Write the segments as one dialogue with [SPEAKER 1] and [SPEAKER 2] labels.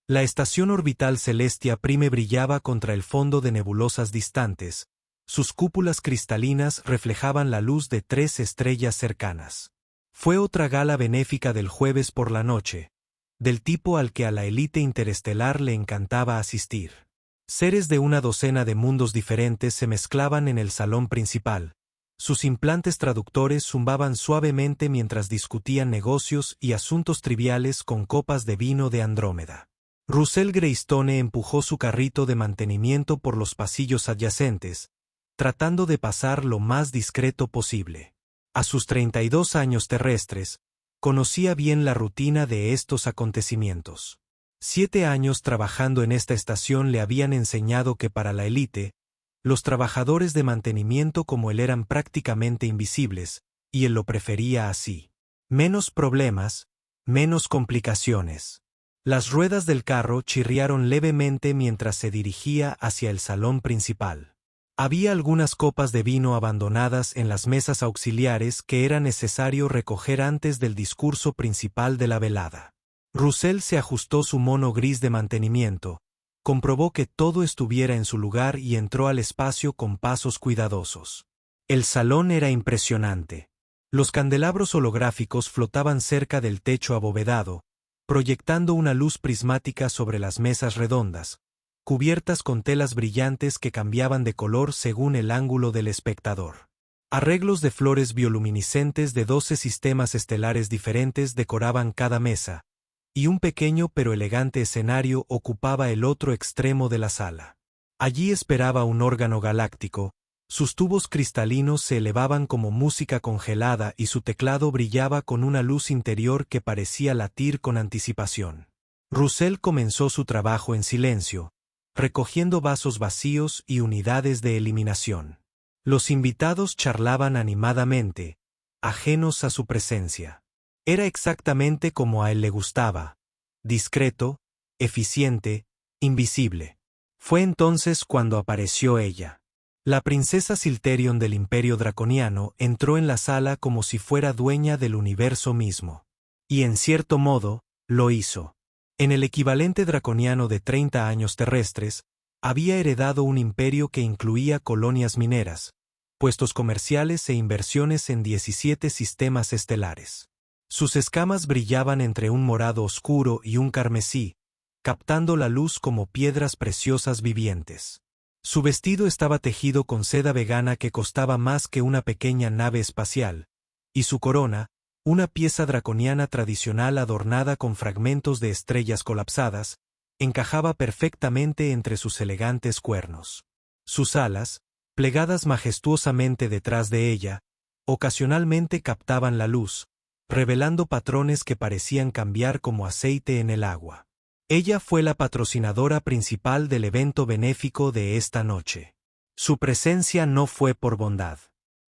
[SPEAKER 1] La estación orbital Celestia Prime brillaba contra el fondo de nebulosas distantes. Sus cúpulas cristalinas reflejaban la luz de 3 estrellas cercanas. Fue otra gala benéfica del jueves por la noche, del tipo al que a la élite interestelar le encantaba asistir. Seres de una docena de mundos diferentes se mezclaban en el salón principal. Sus implantes traductores zumbaban suavemente mientras discutían negocios y asuntos triviales con copas de vino de Andrómeda. Russell Greystone empujó su carrito de mantenimiento por los pasillos adyacentes, tratando de pasar lo más discreto posible. A sus 32 años terrestres, conocía bien la rutina de estos acontecimientos. 7 años trabajando en esta estación le habían enseñado que para la élite, los trabajadores de mantenimiento como él eran prácticamente invisibles, y él lo prefería así. Menos problemas, menos complicaciones. Las ruedas del carro chirriaron levemente mientras se dirigía hacia el salón principal. Había algunas copas de vino abandonadas en las mesas auxiliares que era necesario recoger antes del discurso principal de la velada. Russell se ajustó su mono gris de mantenimiento, comprobó que todo estuviera en su lugar y entró al espacio con pasos cuidadosos. El salón era impresionante. Los candelabros holográficos flotaban cerca del techo abovedado, proyectando una luz prismática sobre las mesas redondas, cubiertas con telas brillantes que cambiaban de color según el ángulo del espectador. Arreglos de flores bioluminiscentes de 12 sistemas estelares diferentes decoraban cada mesa, y un pequeño pero elegante escenario ocupaba el otro extremo de la sala. Allí esperaba un órgano galáctico, sus tubos cristalinos se elevaban como música congelada y su teclado brillaba con una luz interior que parecía latir con anticipación. Russell comenzó su trabajo en silencio, recogiendo vasos vacíos y unidades de eliminación. Los invitados charlaban animadamente, ajenos a su presencia. Era exactamente como a él le gustaba, discreto, eficiente, invisible. Fue entonces cuando apareció ella. La princesa Silterion del Imperio Draconiano entró en la sala como si fuera dueña del universo mismo. Y en cierto modo, lo hizo. En el equivalente draconiano de 30 años terrestres, había heredado un imperio que incluía colonias mineras, puestos comerciales e inversiones en 17 sistemas estelares. Sus escamas brillaban entre un morado oscuro y un carmesí, captando la luz como piedras preciosas vivientes. Su vestido estaba tejido con seda vegana que costaba más que una pequeña nave espacial, y su corona, una pieza draconiana tradicional adornada con fragmentos de estrellas colapsadas, encajaba perfectamente entre sus elegantes cuernos. Sus alas, plegadas majestuosamente detrás de ella, ocasionalmente captaban la luz, revelando patrones que parecían cambiar como aceite en el agua. Ella fue la patrocinadora principal del evento benéfico de esta noche. Su presencia no fue por bondad.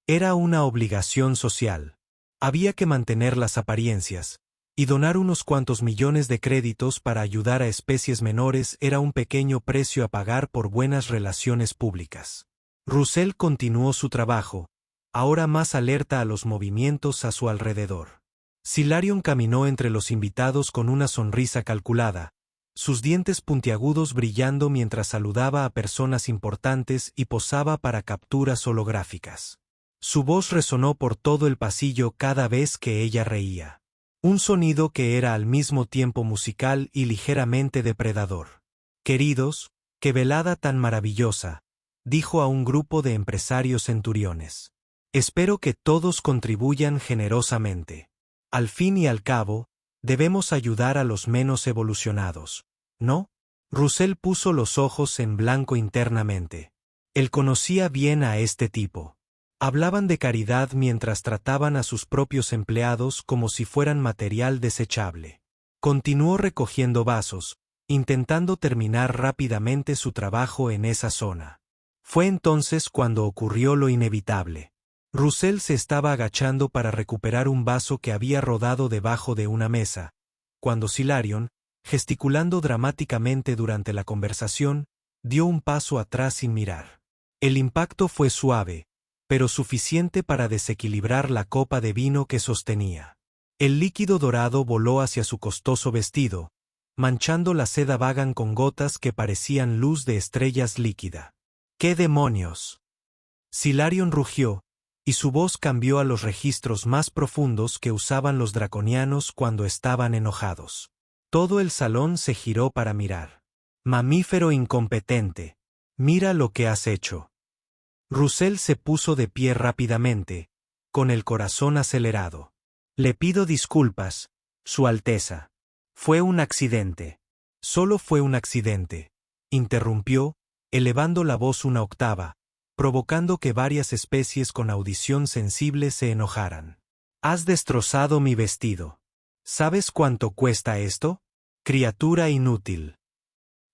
[SPEAKER 1] Era una obligación social. Había que mantener las apariencias, y donar unos cuantos millones de créditos para ayudar a especies menores era un pequeño precio a pagar por buenas relaciones públicas. Russell continuó su trabajo, ahora más alerta a los movimientos a su alrededor. Silarion caminó entre los invitados con una sonrisa calculada, sus dientes puntiagudos brillando mientras saludaba a personas importantes y posaba para capturas holográficas. Su voz resonó por todo el pasillo cada vez que ella reía. Un sonido que era al mismo tiempo musical y ligeramente depredador. «Queridos, qué velada tan maravillosa», dijo a un grupo de empresarios centuriones. «Espero que todos contribuyan generosamente. Al fin y al cabo, debemos ayudar a los menos evolucionados, ¿no?» Russell puso los ojos en blanco internamente. Él conocía bien a este tipo. Hablaban de caridad mientras trataban a sus propios empleados como si fueran material desechable. Continuó recogiendo vasos, intentando terminar rápidamente su trabajo en esa zona. Fue entonces cuando ocurrió lo inevitable. Russell se estaba agachando para recuperar un vaso que había rodado debajo de una mesa, cuando Silarion, gesticulando dramáticamente durante la conversación, dio un paso atrás sin mirar. El impacto fue suave, pero suficiente para desequilibrar la copa de vino que sostenía. El líquido dorado voló hacia su costoso vestido, manchando la seda vagan con gotas que parecían luz de estrellas líquida. —¡Qué demonios! Silarion rugió, y su voz cambió a los registros más profundos que usaban los draconianos cuando estaban enojados. Todo el salón se giró para mirar. —Mamífero incompetente, mira lo que has hecho. Russell se puso de pie rápidamente, con el corazón acelerado. —Le pido disculpas, Su Alteza. Fue un accidente. —Solo fue un accidente —interrumpió, elevando la voz una octava, provocando que varias especies con audición sensible se enojaran. —Has destrozado mi vestido. ¿Sabes cuánto cuesta esto? Criatura inútil.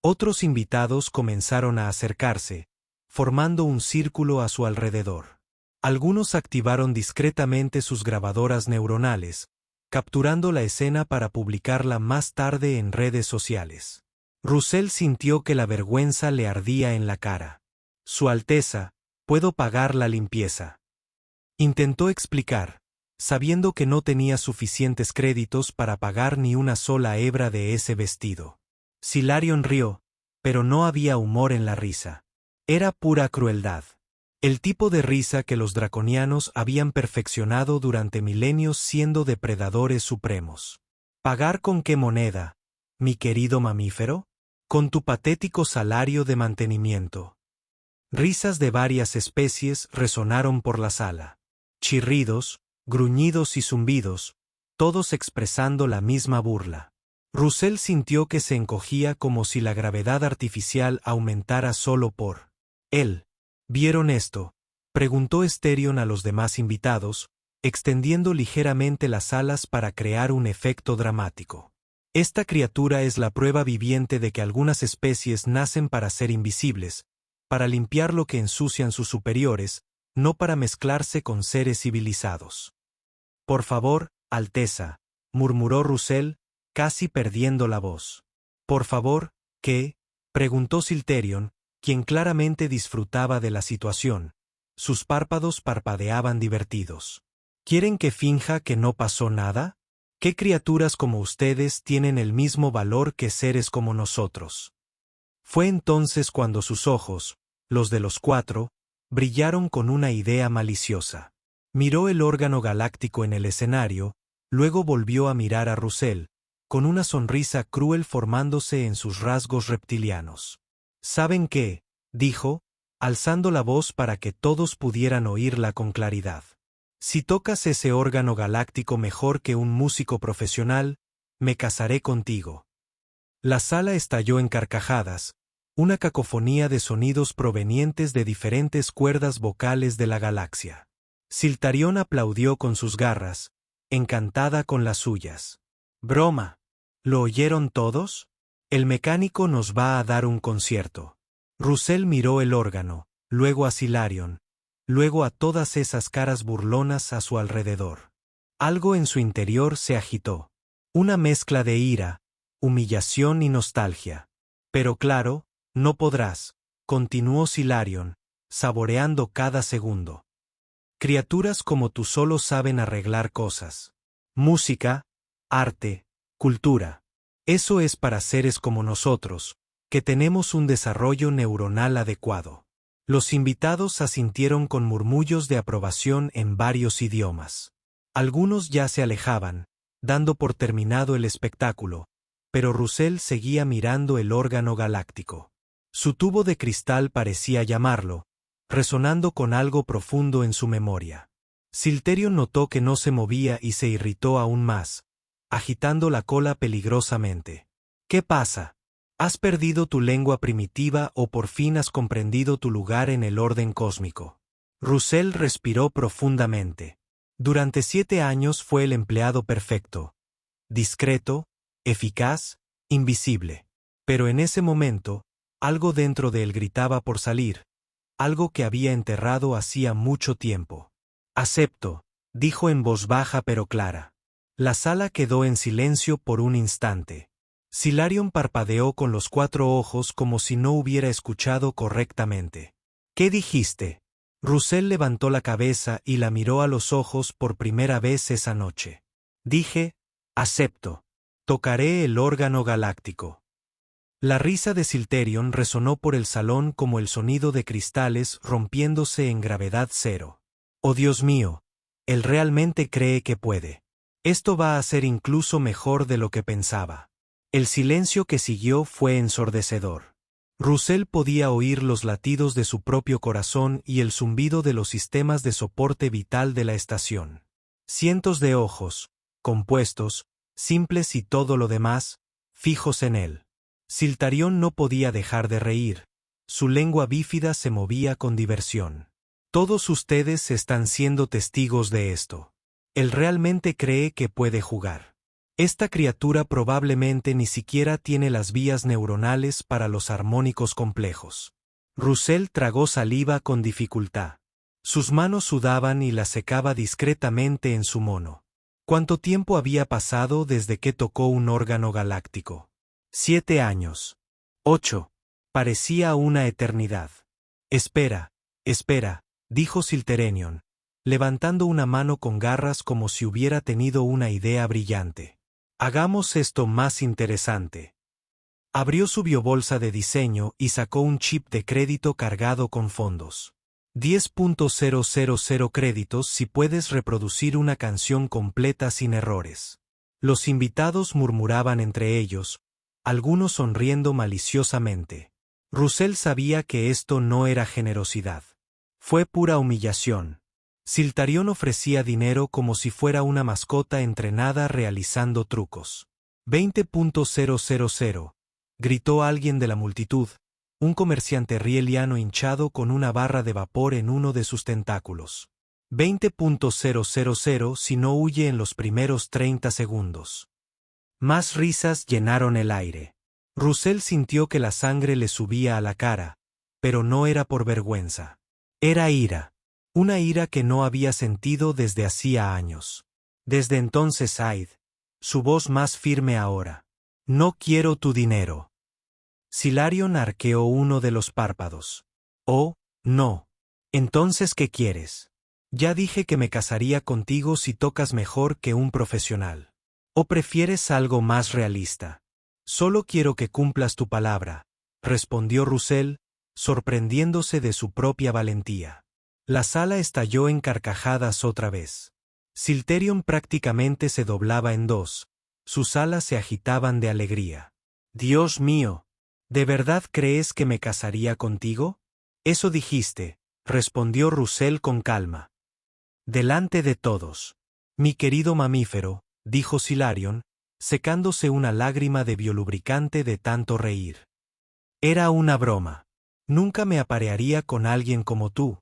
[SPEAKER 1] Otros invitados comenzaron a acercarse, formando un círculo a su alrededor. Algunos activaron discretamente sus grabadoras neuronales, capturando la escena para publicarla más tarde en redes sociales. Russell sintió que la vergüenza le ardía en la cara. —Su Alteza, puedo pagar la limpieza. Intentó explicar, sabiendo que no tenía suficientes créditos para pagar ni una sola hebra de ese vestido. Silarion rió, pero no había humor en la risa. Era pura crueldad. El tipo de risa que los draconianos habían perfeccionado durante milenios siendo depredadores supremos. ¿Pagar con qué moneda, mi querido mamífero? Con tu patético salario de mantenimiento. Risas de varias especies resonaron por la sala. Chirridos, gruñidos y zumbidos, todos expresando la misma burla. Russell sintió que se encogía como si la gravedad artificial aumentara solo por él. ¿Vieron esto?, preguntó Esterion a los demás invitados, extendiendo ligeramente las alas para crear un efecto dramático. Esta criatura es la prueba viviente de que algunas especies nacen para ser invisibles, para limpiar lo que ensucian sus superiores, no para mezclarse con seres civilizados. —Por favor, Alteza —murmuró Russell, casi perdiendo la voz. —¿Por favor, qué? —preguntó Silterion, quien claramente disfrutaba de la situación. Sus párpados parpadeaban divertidos. ¿Quieren que finja que no pasó nada? ¿Qué criaturas como ustedes tienen el mismo valor que seres como nosotros? Fue entonces cuando sus ojos, los de los cuatro, brillaron con una idea maliciosa. Miró el órgano galáctico en el escenario, luego volvió a mirar a Russell, con una sonrisa cruel formándose en sus rasgos reptilianos. —¿Saben qué? —dijo, alzando la voz para que todos pudieran oírla con claridad. Si tocas ese órgano galáctico mejor que un músico profesional, me casaré contigo. La sala estalló en carcajadas, una cacofonía de sonidos provenientes de diferentes cuerdas vocales de la galaxia. Siltarion aplaudió con sus garras, encantada con las suyas. —Broma. ¿Lo oyeron todos? El mecánico nos va a dar un concierto. Russell miró el órgano, luego a Silarion, luego a todas esas caras burlonas a su alrededor. Algo en su interior se agitó. Una mezcla de ira, humillación y nostalgia. —Pero claro, no podrás —continuó Silarion, saboreando cada segundo. Criaturas como tú solo saben arreglar cosas. Música, arte, cultura. Eso es para seres como nosotros, que tenemos un desarrollo neuronal adecuado. Los invitados asintieron con murmullos de aprobación en varios idiomas. Algunos ya se alejaban, dando por terminado el espectáculo, pero Russell seguía mirando el órgano galáctico. Su tubo de cristal parecía llamarlo, resonando con algo profundo en su memoria. Silterion notó que no se movía y se irritó aún más, agitando la cola peligrosamente. —¿Qué pasa? ¿Has perdido tu lengua primitiva o por fin has comprendido tu lugar en el orden cósmico? Russell respiró profundamente. Durante 7 años fue el empleado perfecto. Discreto, eficaz, invisible. Pero en ese momento, algo dentro de él gritaba por salir, algo que había enterrado hacía mucho tiempo. —Acepto —dijo en voz baja pero clara. La sala quedó en silencio por un instante. Silarion parpadeó con los 4 ojos como si no hubiera escuchado correctamente. —¿Qué dijiste? Russell levantó la cabeza y la miró a los ojos por primera vez esa noche. —Dije, acepto. Tocaré el órgano galáctico. La risa de Silterion resonó por el salón como el sonido de cristales rompiéndose en gravedad cero. Oh Dios mío, él realmente cree que puede. Esto va a ser incluso mejor de lo que pensaba. El silencio que siguió fue ensordecedor. Russell podía oír los latidos de su propio corazón y el zumbido de los sistemas de soporte vital de la estación. Cientos de ojos, compuestos, simples y todo lo demás, fijos en él. Siltarion no podía dejar de reír. Su lengua bífida se movía con diversión. Todos ustedes están siendo testigos de esto. Él realmente cree que puede jugar. Esta criatura probablemente ni siquiera tiene las vías neuronales para los armónicos complejos. Russell tragó saliva con dificultad. Sus manos sudaban y las secaba discretamente en su mono. ¿Cuánto tiempo había pasado desde que tocó un órgano galáctico? 7 años. 8. Parecía una eternidad. Espera, dijo Silterenion, levantando una mano con garras como si hubiera tenido una idea brillante. Hagamos esto más interesante. Abrió su biobolsa de diseño y sacó un chip de crédito cargado con fondos. 10.000 créditos si puedes reproducir una canción completa sin errores. Los invitados murmuraban entre ellos, algunos sonriendo maliciosamente. Russell sabía que esto no era generosidad. Fue pura humillación. Siltarion ofrecía dinero como si fuera una mascota entrenada realizando trucos. 20.000, gritó alguien de la multitud, un comerciante rieliano hinchado con una barra de vapor en uno de sus tentáculos. 20.000 si no huye en los primeros 30 segundos. Más risas llenaron el aire. Russell sintió que la sangre le subía a la cara, pero no era por vergüenza. Era ira. Una ira que no había sentido desde hacía años. Desde entonces Aid, su voz más firme ahora. No quiero tu dinero. Silarion arqueó uno de los párpados. Oh, no. Entonces, ¿qué quieres? Ya dije que me casaría contigo si tocas mejor que un profesional. ¿O prefieres algo más realista? Solo quiero que cumplas tu palabra, respondió Russell, sorprendiéndose de su propia valentía. La sala estalló en carcajadas otra vez. Silterion prácticamente se doblaba en dos, sus alas se agitaban de alegría. Dios mío, ¿de verdad crees que me casaría contigo? Eso dijiste, respondió Russell con calma. Delante de todos. Mi querido mamífero, dijo Silarion, secándose una lágrima de biolubricante de tanto reír. Era una broma. Nunca me aparearía con alguien como tú.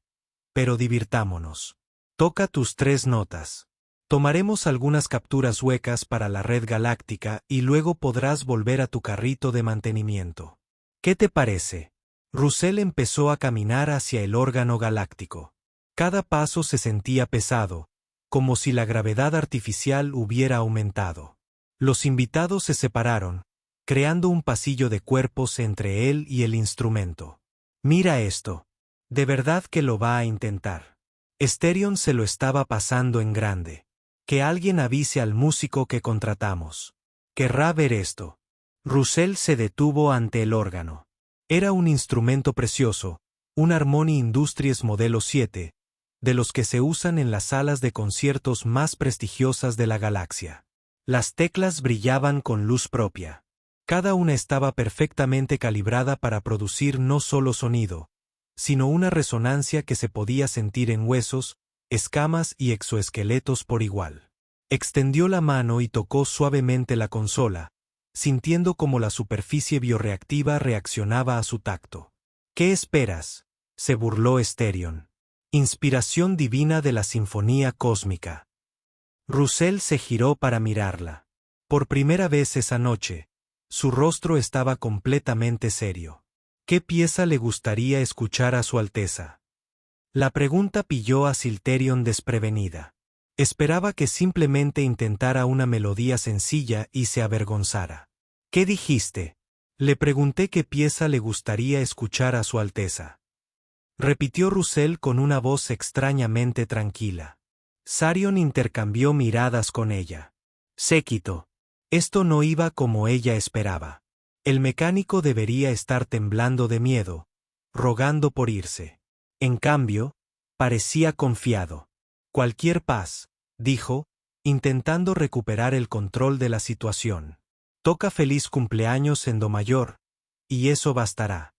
[SPEAKER 1] Pero divirtámonos. Toca tus 3 notas. Tomaremos algunas capturas huecas para la red galáctica y luego podrás volver a tu carrito de mantenimiento. ¿Qué te parece? Russell empezó a caminar hacia el órgano galáctico. Cada paso se sentía pesado, como si la gravedad artificial hubiera aumentado. Los invitados se separaron, creando un pasillo de cuerpos entre él y el instrumento. Mira esto. De verdad que lo va a intentar. Esterion se lo estaba pasando en grande. Que alguien avise al músico que contratamos. Querrá ver esto. Russell se detuvo ante el órgano. Era un instrumento precioso, un Harmony Industries modelo 7, de los que se usan en las salas de conciertos más prestigiosas de la galaxia. Las teclas brillaban con luz propia. Cada una estaba perfectamente calibrada para producir no solo sonido, sino una resonancia que se podía sentir en huesos, escamas y exoesqueletos por igual. Extendió la mano y tocó suavemente la consola, sintiendo cómo la superficie bioreactiva reaccionaba a su tacto. ¿Qué esperas?, se burló Esterion. Inspiración divina de la sinfonía cósmica. Russell se giró para mirarla. Por primera vez esa noche, su rostro estaba completamente serio. ¿Qué pieza le gustaría escuchar a Su Alteza? La pregunta pilló a Silterion desprevenida. Esperaba que simplemente intentara una melodía sencilla y se avergonzara. ¿Qué dijiste? Le pregunté qué pieza le gustaría escuchar a Su Alteza. Repitió Russell con una voz extrañamente tranquila. Sarion intercambió miradas con ella. Séquito. Esto no iba como ella esperaba. El mecánico debería estar temblando de miedo, rogando por irse. En cambio, parecía confiado. Cualquier paz, dijo, intentando recuperar el control de la situación. Toca feliz cumpleaños en do mayor, y eso bastará.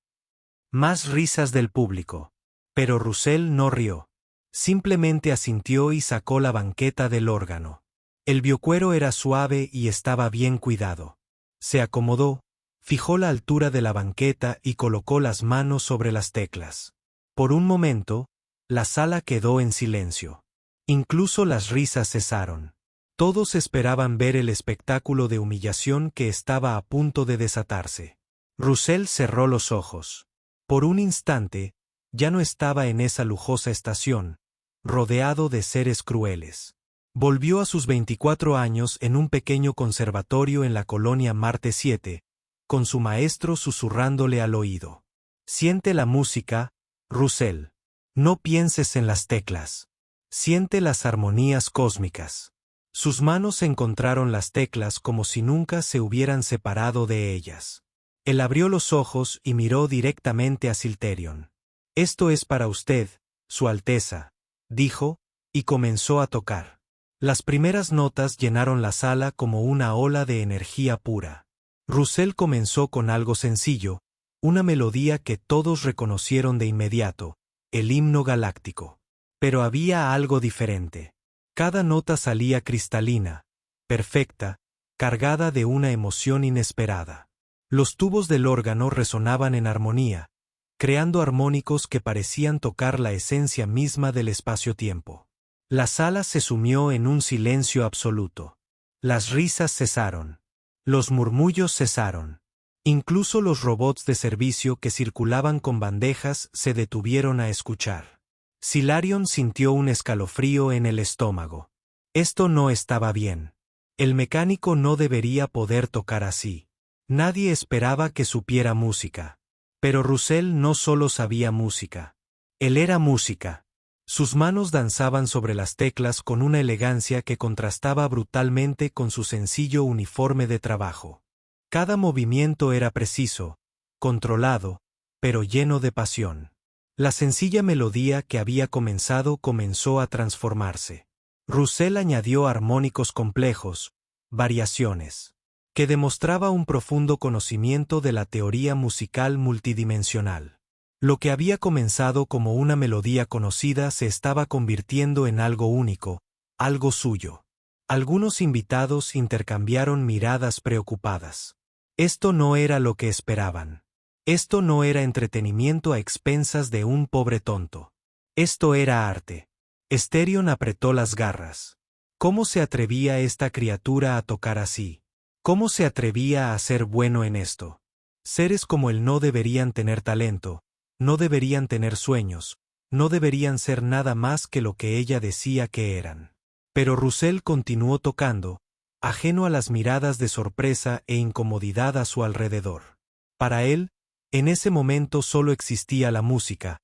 [SPEAKER 1] Más risas del público. Pero Russell no rió. Simplemente asintió y sacó la banqueta del órgano. El biocuero era suave y estaba bien cuidado. Se acomodó, fijó la altura de la banqueta y colocó las manos sobre las teclas. Por un momento, la sala quedó en silencio. Incluso las risas cesaron. Todos esperaban ver el espectáculo de humillación que estaba a punto de desatarse. Russell cerró los ojos. Por un instante, ya no estaba en esa lujosa estación, rodeado de seres crueles. Volvió a sus 24 años en un pequeño conservatorio en la colonia Marte 7, con su maestro susurrándole al oído. Siente la música, Russell. No pienses en las teclas. Siente las armonías cósmicas. Sus manos encontraron las teclas como si nunca se hubieran separado de ellas. Él abrió los ojos y miró directamente a Silterion. Esto es para usted, Su Alteza, dijo, y comenzó a tocar. Las primeras notas llenaron la sala como una ola de energía pura. Russell comenzó con algo sencillo, una melodía que todos reconocieron de inmediato, el himno galáctico. Pero había algo diferente. Cada nota salía cristalina, perfecta, cargada de una emoción inesperada. Los tubos del órgano resonaban en armonía, creando armónicos que parecían tocar la esencia misma del espacio-tiempo. La sala se sumió en un silencio absoluto. Las risas cesaron. Los murmullos cesaron. Incluso los robots de servicio que circulaban con bandejas se detuvieron a escuchar. Silarion sintió un escalofrío en el estómago. Esto no estaba bien. El mecánico no debería poder tocar así. Nadie esperaba que supiera música. Pero Russell no solo sabía música. Él era música. Sus manos danzaban sobre las teclas con una elegancia que contrastaba brutalmente con su sencillo uniforme de trabajo. Cada movimiento era preciso, controlado, pero lleno de pasión. La sencilla melodía que había comenzó a transformarse. Russell añadió armónicos complejos, variaciones, que demostraba un profundo conocimiento de la teoría musical multidimensional. Lo que había comenzado como una melodía conocida se estaba convirtiendo en algo único, algo suyo. Algunos invitados intercambiaron miradas preocupadas. Esto no era lo que esperaban. Esto no era entretenimiento a expensas de un pobre tonto. Esto era arte. Silterion apretó las garras. ¿Cómo se atrevía esta criatura a tocar así? ¿Cómo se atrevía a ser bueno en esto? Seres como él no deberían tener talento, no deberían tener sueños, no deberían ser nada más que lo que ella decía que eran. Pero Russell continuó tocando, ajeno a las miradas de sorpresa e incomodidad a su alrededor. Para él, en ese momento solo existía la música,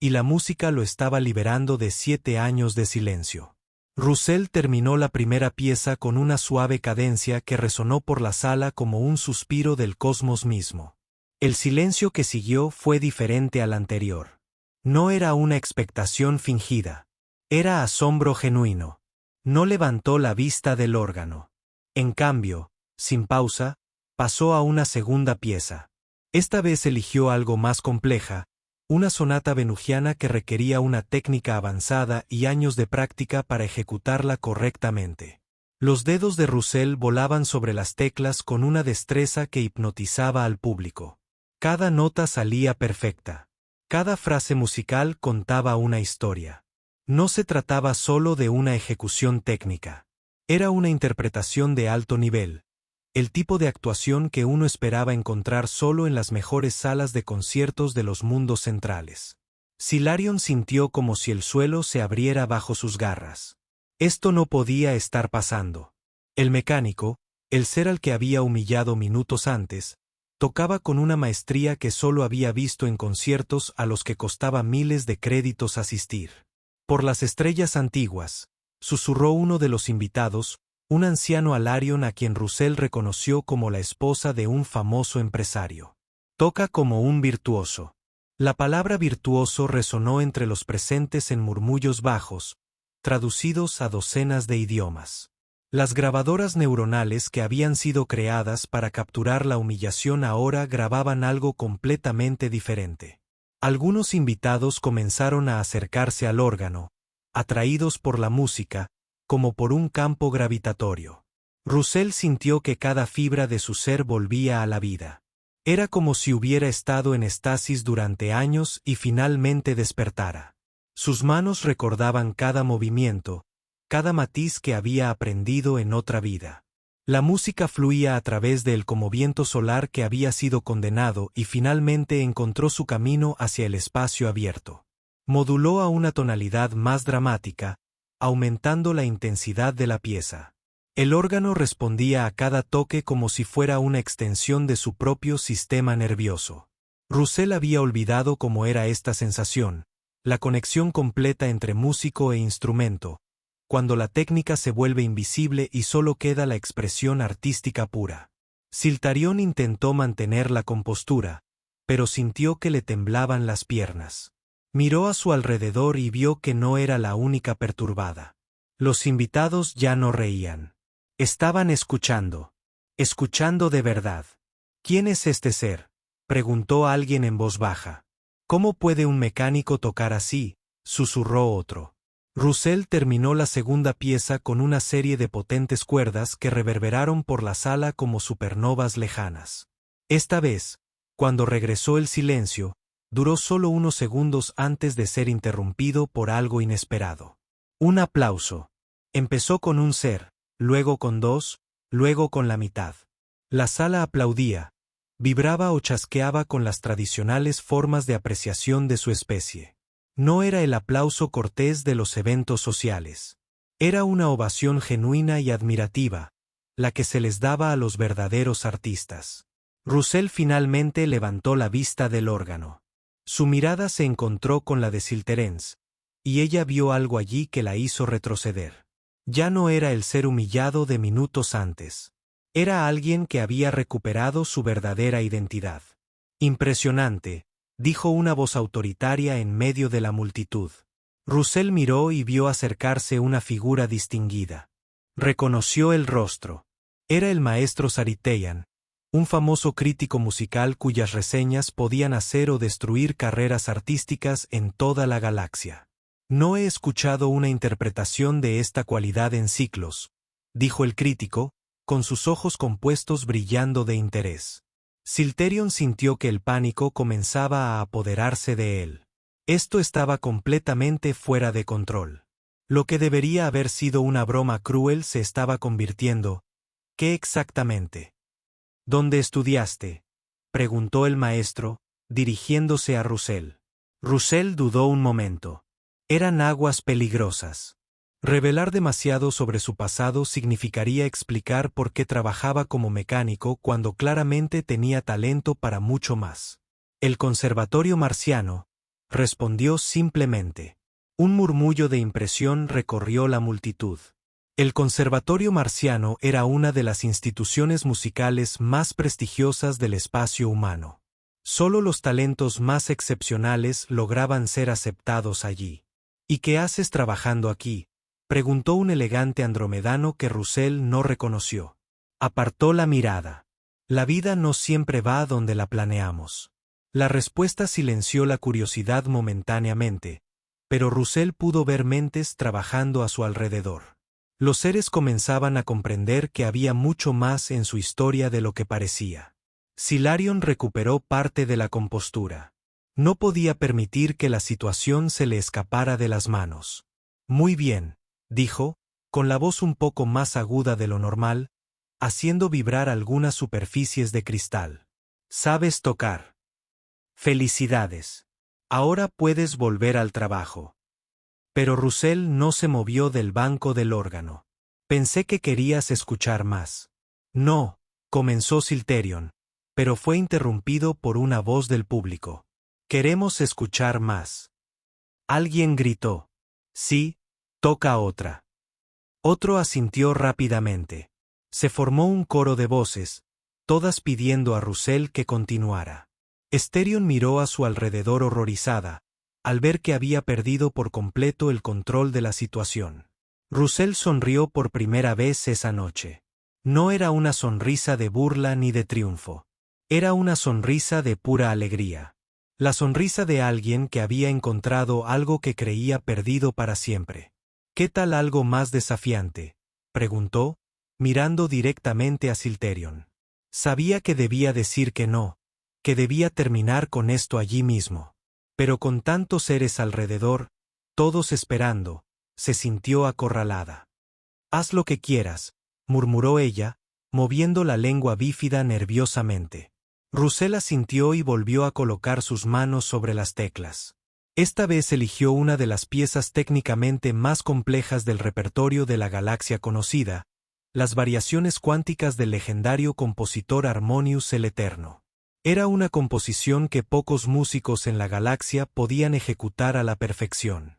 [SPEAKER 1] y la música lo estaba liberando de 7 años de silencio. Russell terminó la primera pieza con una suave cadencia que resonó por la sala como un suspiro del cosmos mismo. El silencio que siguió fue diferente al anterior. No era una expectación fingida. Era asombro genuino. No levantó la vista del órgano. En cambio, sin pausa, pasó a una segunda pieza. Esta vez eligió algo más compleja, una sonata venusiana que requería una técnica avanzada y años de práctica para ejecutarla correctamente. Los dedos de Russell volaban sobre las teclas con una destreza que hipnotizaba al público. Cada nota salía perfecta. Cada frase musical contaba una historia. No se trataba solo de una ejecución técnica. Era una interpretación de alto nivel. El tipo de actuación que uno esperaba encontrar solo en las mejores salas de conciertos de los mundos centrales. Silarion sintió como si el suelo se abriera bajo sus garras. Esto no podía estar pasando. El mecánico, el ser al que había humillado minutos antes, tocaba con una maestría que solo había visto en conciertos a los que costaba miles de créditos asistir. Por las estrellas antiguas, susurró uno de los invitados, un anciano Alarion a quien Russell reconoció como la esposa de un famoso empresario. Toca como un virtuoso. La palabra virtuoso resonó entre los presentes en murmullos bajos, traducidos a docenas de idiomas. Las grabadoras neuronales que habían sido creadas para capturar la humillación ahora grababan algo completamente diferente. Algunos invitados comenzaron a acercarse al órgano, atraídos por la música, como por un campo gravitatorio. Russell sintió que cada fibra de su ser volvía a la vida. Era como si hubiera estado en estasis durante años y finalmente despertara. Sus manos recordaban cada movimiento, cada matiz que había aprendido en otra vida. La música fluía a través de él como viento solar que había sido condenado y finalmente encontró su camino hacia el espacio abierto. Moduló a una tonalidad más dramática, aumentando la intensidad de la pieza. El órgano respondía a cada toque como si fuera una extensión de su propio sistema nervioso. Russell había olvidado cómo era esta sensación, la conexión completa entre músico e instrumento, cuando la técnica se vuelve invisible y solo queda la expresión artística pura. Siltarion intentó mantener la compostura, pero sintió que le temblaban las piernas. Miró a su alrededor y vio que no era la única perturbada. Los invitados ya no reían. Estaban escuchando. Escuchando de verdad. ¿Quién es este ser?, preguntó alguien en voz baja. ¿Cómo puede un mecánico tocar así?, susurró otro. Russell terminó la segunda pieza con una serie de potentes cuerdas que reverberaron por la sala como supernovas lejanas. Esta vez, cuando regresó el silencio, duró solo unos segundos antes de ser interrumpido por algo inesperado. Un aplauso. Empezó con un ser, luego con dos, luego con la mitad. La sala aplaudía, vibraba o chasqueaba con las tradicionales formas de apreciación de su especie. No era el aplauso cortés de los eventos sociales. Era una ovación genuina y admirativa, la que se les daba a los verdaderos artistas. Russell finalmente levantó la vista del órgano. Su mirada se encontró con la de Silterens, y ella vio algo allí que la hizo retroceder. Ya no era el ser humillado de minutos antes. Era alguien que había recuperado su verdadera identidad. Impresionante, dijo una voz autoritaria en medio de la multitud. Russell miró y vio acercarse una figura distinguida. Reconoció el rostro. Era el maestro Sariteyan, un famoso crítico musical cuyas reseñas podían hacer o destruir carreras artísticas en toda la galaxia. No he escuchado una interpretación de esta cualidad en siglos, dijo el crítico, con sus ojos compuestos brillando de interés. Silterion sintió que el pánico comenzaba a apoderarse de él. Esto estaba completamente fuera de control. Lo que debería haber sido una broma cruel se estaba convirtiendo. ¿Qué exactamente? ¿Dónde estudiaste?, preguntó el maestro, dirigiéndose a Russell. Russell dudó un momento. Eran aguas peligrosas. Revelar demasiado sobre su pasado significaría explicar por qué trabajaba como mecánico cuando claramente tenía talento para mucho más. El Conservatorio Marciano, respondió simplemente. Un murmullo de impresión recorrió la multitud. El Conservatorio Marciano era una de las instituciones musicales más prestigiosas del espacio humano. Solo los talentos más excepcionales lograban ser aceptados allí. ¿Y qué haces trabajando aquí?, preguntó un elegante andromedano que Russell no reconoció. Apartó la mirada. La vida no siempre va a donde la planeamos. La respuesta silenció la curiosidad momentáneamente, pero Russell pudo ver mentes trabajando a su alrededor. Los seres comenzaban a comprender que había mucho más en su historia de lo que parecía. Silarion recuperó parte de la compostura. No podía permitir que la situación se le escapara de las manos. Muy bien, dijo, con la voz un poco más aguda de lo normal, haciendo vibrar algunas superficies de cristal. Sabes tocar. Felicidades. Ahora puedes volver al trabajo. Pero Russell no se movió del banco del órgano. Pensé que querías escuchar más. No, comenzó Silterion, pero fue interrumpido por una voz del público. Queremos escuchar más. Alguien gritó. Sí, toca otra. Otro asintió rápidamente. Se formó un coro de voces, todas pidiendo a Russell que continuara. Esterion miró a su alrededor horrorizada, al ver que había perdido por completo el control de la situación. Russell sonrió por primera vez esa noche. No era una sonrisa de burla ni de triunfo. Era una sonrisa de pura alegría. La sonrisa de alguien que había encontrado algo que creía perdido para siempre. ¿Qué tal algo más desafiante?, preguntó, mirando directamente a Silterion. Sabía que debía decir que no, que debía terminar con esto allí mismo. Pero con tantos seres alrededor, todos esperando, se sintió acorralada. «Haz lo que quieras», murmuró ella, moviendo la lengua bífida nerviosamente. Russell asintió y volvió a colocar sus manos sobre las teclas. Esta vez eligió una de las piezas técnicamente más complejas del repertorio de la galaxia conocida, las variaciones cuánticas del legendario compositor Harmonius el Eterno. Era una composición que pocos músicos en la galaxia podían ejecutar a la perfección.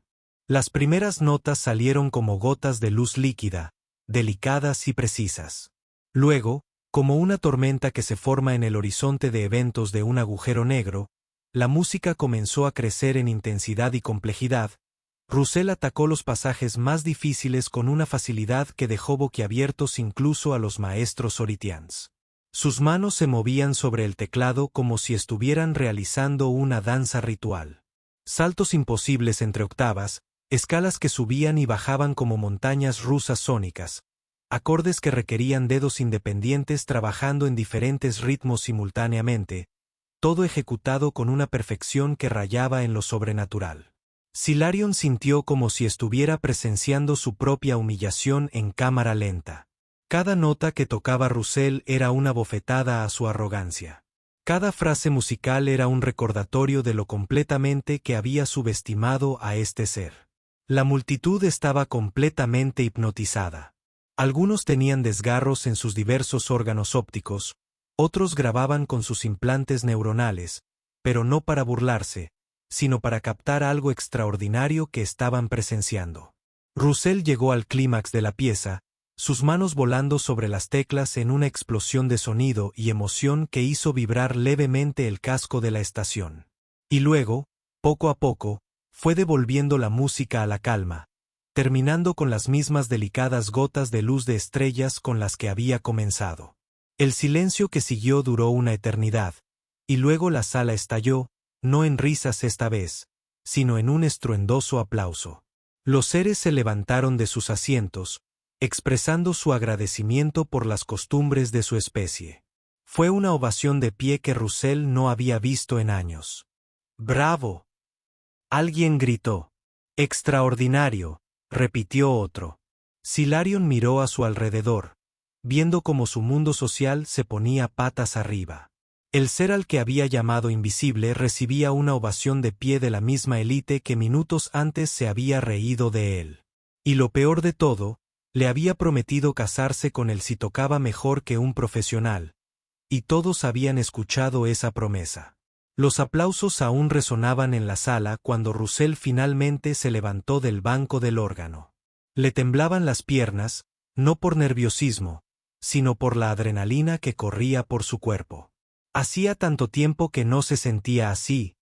[SPEAKER 1] Las primeras notas salieron como gotas de luz líquida, delicadas y precisas. Luego, como una tormenta que se forma en el horizonte de eventos de un agujero negro, la música comenzó a crecer en intensidad y complejidad. Russell atacó los pasajes más difíciles con una facilidad que dejó boquiabiertos incluso a los maestros oritians. Sus manos se movían sobre el teclado como si estuvieran realizando una danza ritual. Saltos imposibles entre octavas, escalas que subían y bajaban como montañas rusas sónicas, acordes que requerían dedos independientes trabajando en diferentes ritmos simultáneamente, todo ejecutado con una perfección que rayaba en lo sobrenatural. Silarion sintió como si estuviera presenciando su propia humillación en cámara lenta. Cada nota que tocaba Russell era una bofetada a su arrogancia. Cada frase musical era un recordatorio de lo completamente que había subestimado a este ser. La multitud estaba completamente hipnotizada. Algunos tenían desgarros en sus diversos órganos ópticos, otros grababan con sus implantes neuronales, pero no para burlarse, sino para captar algo extraordinario que estaban presenciando. Russell llegó al clímax de la pieza, sus manos volando sobre las teclas en una explosión de sonido y emoción que hizo vibrar levemente el casco de la estación. Y luego, poco a poco, fue devolviendo la música a la calma, terminando con las mismas delicadas gotas de luz de estrellas con las que había comenzado. El silencio que siguió duró una eternidad, y luego la sala estalló, no en risas esta vez, sino en un estruendoso aplauso. Los seres se levantaron de sus asientos, expresando su agradecimiento por las costumbres de su especie. Fue una ovación de pie que Russell no había visto en años. «¡Bravo!», alguien gritó. «¡Extraordinario!», repitió otro. Silarion miró a su alrededor, viendo cómo su mundo social se ponía patas arriba. El ser al que había llamado invisible recibía una ovación de pie de la misma élite que minutos antes se había reído de él. Y lo peor de todo, le había prometido casarse con él si tocaba mejor que un profesional. Y todos habían escuchado esa promesa. Los aplausos aún resonaban en la sala cuando Russell finalmente se levantó del banco del órgano. Le temblaban las piernas, no por nerviosismo, sino por la adrenalina que corría por su cuerpo. Hacía tanto tiempo que no se sentía así,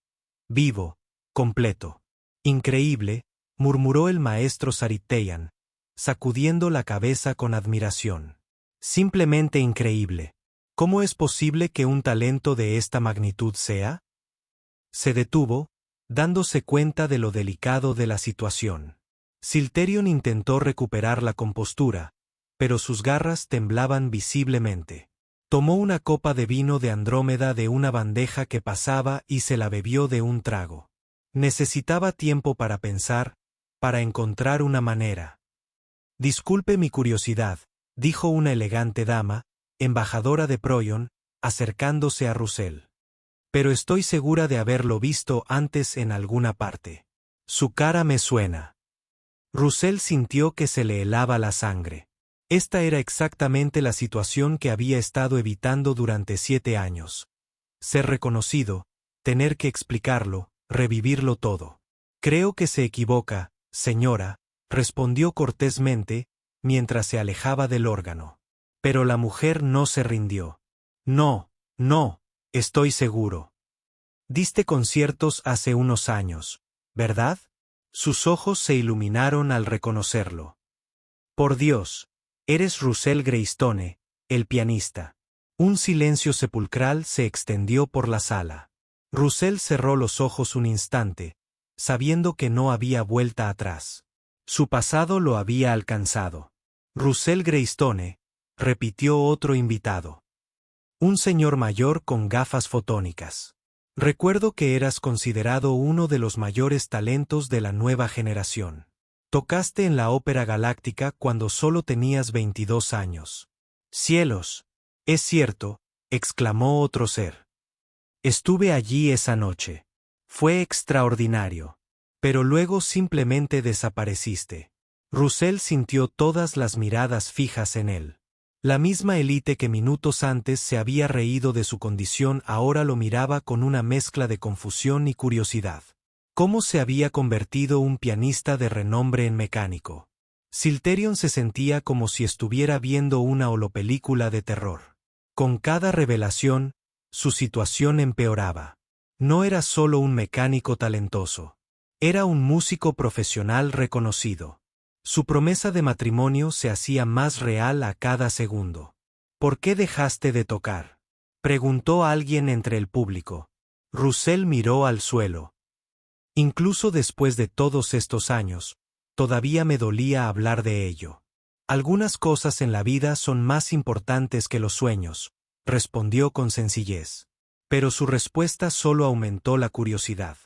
[SPEAKER 1] vivo, completo. «Increíble», murmuró el maestro Sariteyan, sacudiendo la cabeza con admiración. «Simplemente increíble. ¿Cómo es posible que un talento de esta magnitud sea?». Se detuvo, dándose cuenta de lo delicado de la situación. Silterion intentó recuperar la compostura, pero sus garras temblaban visiblemente. Tomó una copa de vino de Andrómeda de una bandeja que pasaba y se la bebió de un trago. Necesitaba tiempo para pensar, para encontrar una manera. «Disculpe mi curiosidad», dijo una elegante dama, embajadora de Proyon, acercándose a Russell. «Pero estoy segura de haberlo visto antes en alguna parte. Su cara me suena». Russell sintió que se le helaba la sangre. Esta era exactamente la situación que había estado evitando durante 7 años. Ser reconocido, tener que explicarlo, revivirlo todo. «Creo que se equivoca, señora», respondió cortésmente, mientras se alejaba del órgano. Pero la mujer no se rindió. No, no, estoy seguro. Diste conciertos hace unos años, ¿verdad? Sus ojos se iluminaron al reconocerlo. Por Dios, eres Russell Greystone, el pianista. Un silencio sepulcral se extendió por la sala. Russell cerró los ojos un instante, sabiendo que no había vuelta atrás. Su pasado lo había alcanzado. Russell Greystone, repitió otro invitado. Un señor mayor con gafas fotónicas. Recuerdo que eras considerado uno de los mayores talentos de la nueva generación. Tocaste en la Ópera Galáctica cuando solo tenías 22 años. ¡Cielos! Es cierto, exclamó otro ser. Estuve allí esa noche. Fue extraordinario. Pero luego simplemente desapareciste. Russell sintió todas las miradas fijas en él. La misma élite que minutos antes se había reído de su condición ahora lo miraba con una mezcla de confusión y curiosidad. ¿Cómo se había convertido un pianista de renombre en mecánico? Silterion se sentía como si estuviera viendo una holopelícula de terror. Con cada revelación, su situación empeoraba. No era solo un mecánico talentoso. Era un músico profesional reconocido. Su promesa de matrimonio se hacía más real a cada segundo. ¿Por qué dejaste de tocar?, preguntó alguien entre el público. Russell miró al suelo. Incluso después de todos estos años, todavía me dolía hablar de ello. Algunas cosas en la vida son más importantes que los sueños, respondió con sencillez. Pero su respuesta solo aumentó la curiosidad.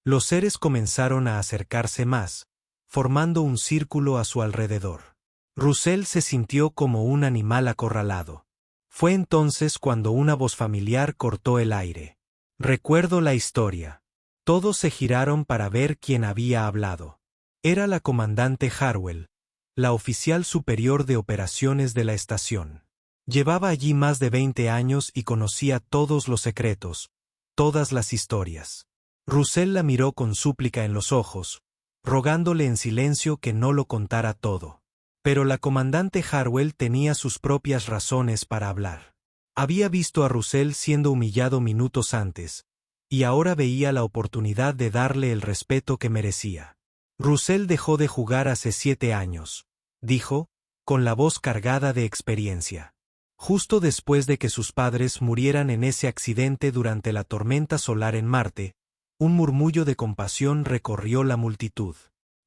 [SPEAKER 1] Los seres comenzaron a acercarse más, formando un círculo a su alrededor. Russell se sintió como un animal acorralado. Fue entonces cuando una voz familiar cortó el aire. Recuerdo la historia. Todos se giraron para ver quién había hablado. Era la comandante Harwell, la oficial superior de operaciones de la estación. Llevaba allí más de 20 años y conocía todos los secretos, todas las historias. Russell la miró con súplica en los ojos, rogándole en silencio que no lo contara todo. Pero la comandante Harwell tenía sus propias razones para hablar. Había visto a Russell siendo humillado minutos antes, y ahora veía la oportunidad de darle el respeto que merecía. Russell dejó de jugar hace 7 años, dijo, con la voz cargada de experiencia. Justo después de que sus padres murieran en ese accidente durante la tormenta solar en Marte, un murmullo de compasión recorrió la multitud.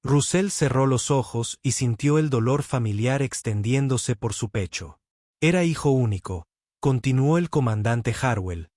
[SPEAKER 1] Russell cerró los ojos y sintió el dolor familiar extendiéndose por su pecho. Era hijo único, continuó el comandante Harwell,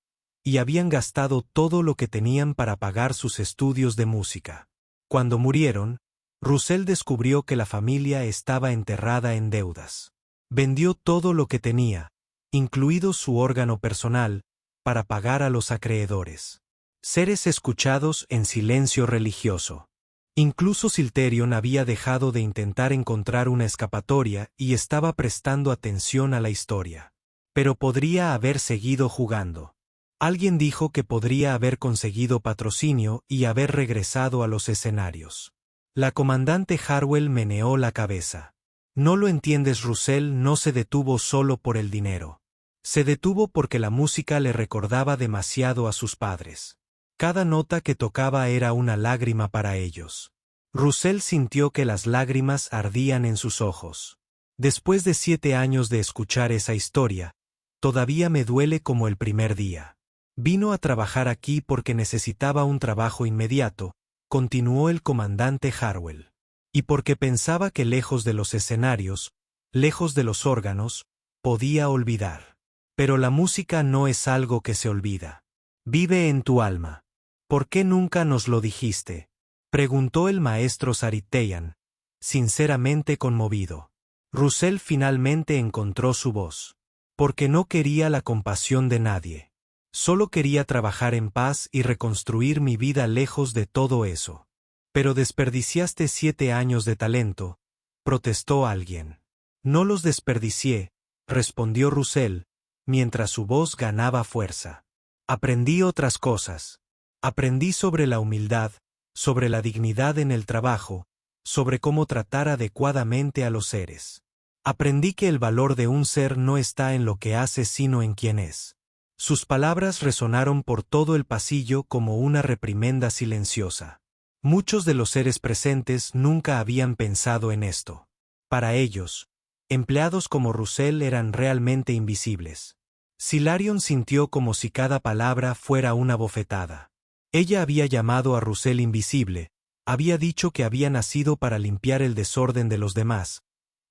[SPEAKER 1] y habían gastado todo lo que tenían para pagar sus estudios de música. Cuando murieron, Russell descubrió que la familia estaba enterrada en deudas. Vendió todo lo que tenía, incluido su órgano personal, para pagar a los acreedores. Seres escuchados en silencio religioso. Incluso Silterion había dejado de intentar encontrar una escapatoria y estaba prestando atención a la historia. Pero podría haber seguido jugando. Alguien dijo que podría haber conseguido patrocinio y haber regresado a los escenarios. La comandante Harwell meneó la cabeza. No lo entiendes. Russell no se detuvo solo por el dinero. Se detuvo porque la música le recordaba demasiado a sus padres. Cada nota que tocaba era una lágrima para ellos. Russell sintió que las lágrimas ardían en sus ojos. Después de 7 años de escuchar esa historia, todavía me duele como el primer día. Vino a trabajar aquí porque necesitaba un trabajo inmediato, continuó el comandante Harwell. Y porque pensaba que lejos de los escenarios, lejos de los órganos, podía olvidar. Pero la música no es algo que se olvida. Vive en tu alma. ¿Por qué nunca nos lo dijiste?, preguntó el maestro Sariteyan, sinceramente conmovido. Russell finalmente encontró su voz. Porque no quería la compasión de nadie. Solo quería trabajar en paz y reconstruir mi vida lejos de todo eso. Pero desperdiciaste 7 años de talento, protestó alguien. No los desperdicié, respondió Russell, mientras su voz ganaba fuerza. Aprendí otras cosas. Aprendí sobre la humildad, sobre la dignidad en el trabajo, sobre cómo tratar adecuadamente a los seres. Aprendí que el valor de un ser no está en lo que hace sino en quién es. Sus palabras resonaron por todo el pasillo como una reprimenda silenciosa. Muchos de los seres presentes nunca habían pensado en esto. Para ellos, empleados como Russell eran realmente invisibles. Silarion sintió como si cada palabra fuera una bofetada. Ella había llamado a Russell invisible, había dicho que había nacido para limpiar el desorden de los demás,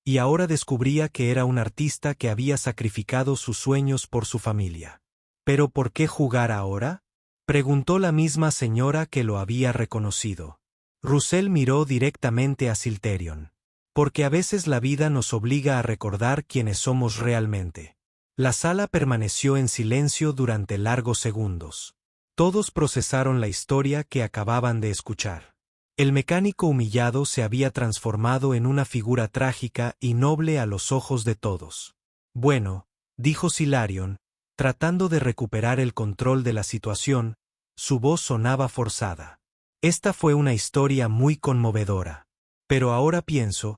[SPEAKER 1] y ahora descubría que era un artista que había sacrificado sus sueños por su familia. ¿Pero por qué jugar ahora?, preguntó la misma señora que lo había reconocido. Russell miró directamente a Silterion. Porque a veces la vida nos obliga a recordar quiénes somos realmente. La sala permaneció en silencio durante largos segundos. Todos procesaron la historia que acababan de escuchar. El mecánico humillado se había transformado en una figura trágica y noble a los ojos de todos. Bueno, dijo Silarion, tratando de recuperar el control de la situación, su voz sonaba forzada. Esta fue una historia muy conmovedora. Pero ahora pienso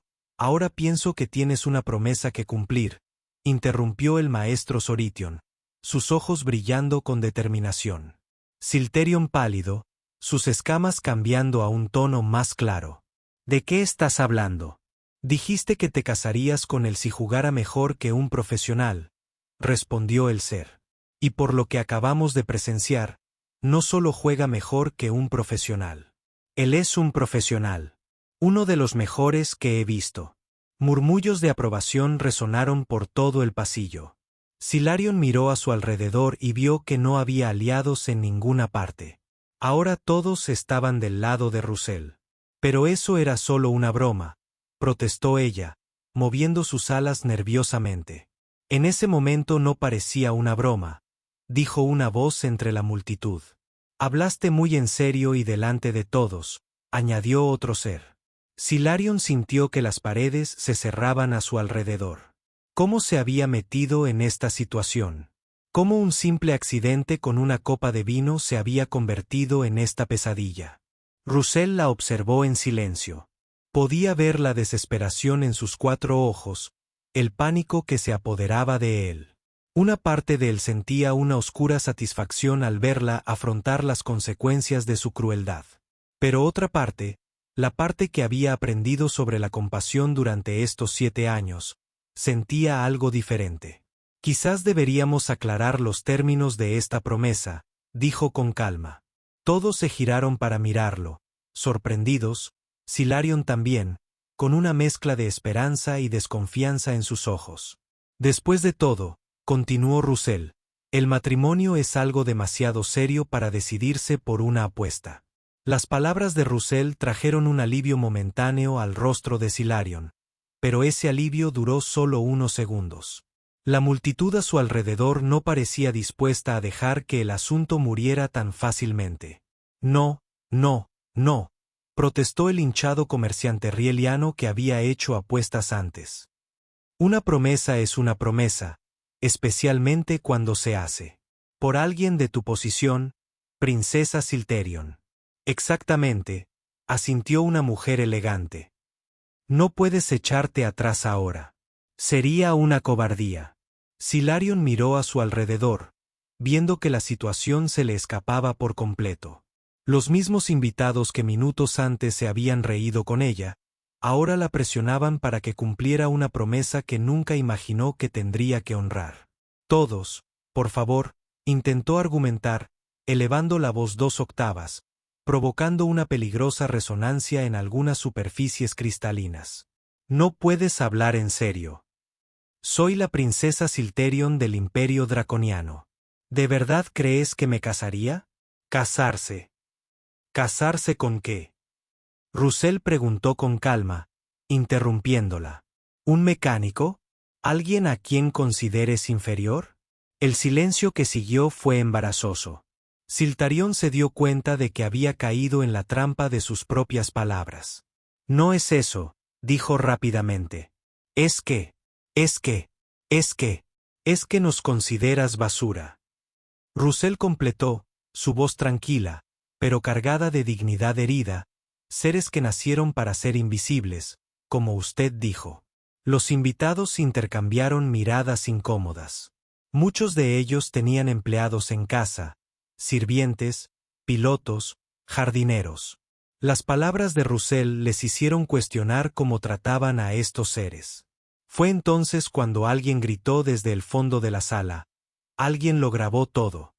[SPEAKER 1] que tienes una promesa que cumplir, interrumpió el maestro Sorition, sus ojos brillando con determinación. Silterion pálido, sus escamas cambiando a un tono más claro. ¿De qué estás hablando? Dijiste que te casarías con él si jugara mejor que un profesional, respondió el ser. Y por lo que acabamos de presenciar, no solo juega mejor que un profesional. Él es un profesional. Uno de los mejores que he visto. Murmullos de aprobación resonaron por todo el pasillo. Silarion miró a su alrededor y vio que no había aliados en ninguna parte. Ahora todos estaban del lado de Russell. Pero eso era solo una broma, protestó ella, moviendo sus alas nerviosamente. En ese momento no parecía una broma, dijo una voz entre la multitud. Hablaste muy en serio y delante de todos, añadió otro ser. Silarion sintió que las paredes se cerraban a su alrededor. ¿Cómo se había metido en esta situación? ¿Cómo un simple accidente con una copa de vino se había convertido en esta pesadilla? Russell la observó en silencio. Podía ver la desesperación en sus 4 ojos, el pánico que se apoderaba de él. Una parte de él sentía una oscura satisfacción al verla afrontar las consecuencias de su crueldad. Pero otra parte, la parte que había aprendido sobre la compasión durante estos 7 años, sentía algo diferente. Quizás deberíamos aclarar los términos de esta promesa, dijo con calma. Todos se giraron para mirarlo, sorprendidos, Silarion también, con una mezcla de esperanza y desconfianza en sus ojos. Después de todo, continuó Russell, el matrimonio es algo demasiado serio para decidirse por una apuesta. Las palabras de Russell trajeron un alivio momentáneo al rostro de Silarion, pero ese alivio duró solo unos segundos. La multitud a su alrededor no parecía dispuesta a dejar que el asunto muriera tan fácilmente. No, no, no, protestó el hinchado comerciante rieliano que había hecho apuestas antes. Una promesa es una promesa, especialmente cuando se hace por alguien de tu posición, princesa Silterion. Exactamente, asintió una mujer elegante. No puedes echarte atrás ahora. Sería una cobardía. Silarion miró a su alrededor, viendo que la situación se le escapaba por completo. Los mismos invitados que minutos antes se habían reído con ella, ahora la presionaban para que cumpliera una promesa que nunca imaginó que tendría que honrar. Todos, por favor, intentó argumentar, elevando la voz 2 octavas, provocando una peligrosa resonancia en algunas superficies cristalinas. No puedes hablar en serio. Soy la princesa Silterion del Imperio Draconiano. ¿De verdad crees que me casaría? ¿Casarse? ¿Casarse con qué? Russell preguntó con calma, interrumpiéndola. ¿Un mecánico? ¿Alguien a quien consideres inferior? El silencio que siguió fue embarazoso. Siltarion se dio cuenta de que había caído en la trampa de sus propias palabras. No es eso, dijo rápidamente. Es que nos consideras basura. Russell completó, su voz tranquila, pero cargada de dignidad herida, seres que nacieron para ser invisibles, como usted dijo. Los invitados intercambiaron miradas incómodas. Muchos de ellos tenían empleados en casa, sirvientes, pilotos, jardineros. Las palabras de Russell les hicieron cuestionar cómo trataban a estos seres. Fue entonces cuando alguien gritó desde el fondo de la sala. Alguien lo grabó todo.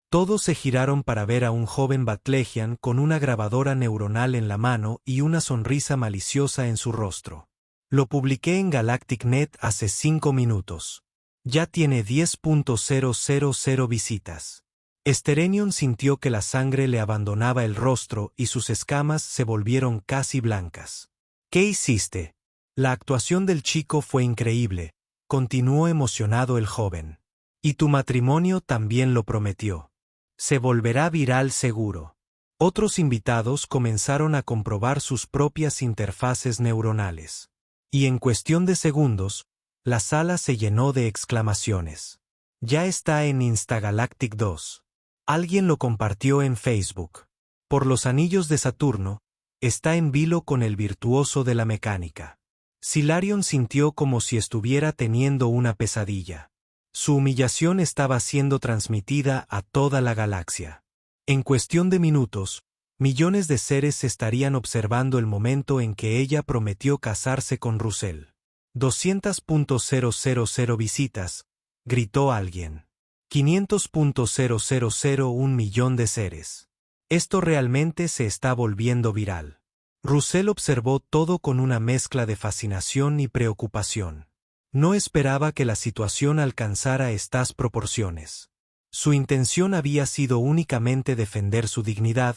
[SPEAKER 1] Todos se giraron para ver a un joven Batlegian con una grabadora neuronal en la mano y una sonrisa maliciosa en su rostro. Lo publiqué en GalacticNet hace 5 minutos. Ya tiene 10.000 visitas. Esterenion sintió que la sangre le abandonaba el rostro y sus escamas se volvieron casi blancas. ¿Qué hiciste? La actuación del chico fue increíble, continuó emocionado el joven. Y tu matrimonio también lo prometió. Se volverá viral seguro. Otros invitados comenzaron a comprobar sus propias interfaces neuronales. Y en cuestión de segundos, la sala se llenó de exclamaciones. Ya está en Instagalactic 2. Alguien lo compartió en Facebook. Por los anillos de Saturno, está en vilo con el virtuoso de la mecánica. Silarion sintió como si estuviera teniendo una pesadilla. Su humillación estaba siendo transmitida a toda la galaxia. En cuestión de minutos, millones de seres estarían observando el momento en que ella prometió casarse con Russell. 200.000 visitas, gritó alguien. 500.001 millón de seres. Esto realmente se está volviendo viral. Russell observó todo con una mezcla de fascinación y preocupación. No esperaba que la situación alcanzara estas proporciones. Su intención había sido únicamente defender su dignidad,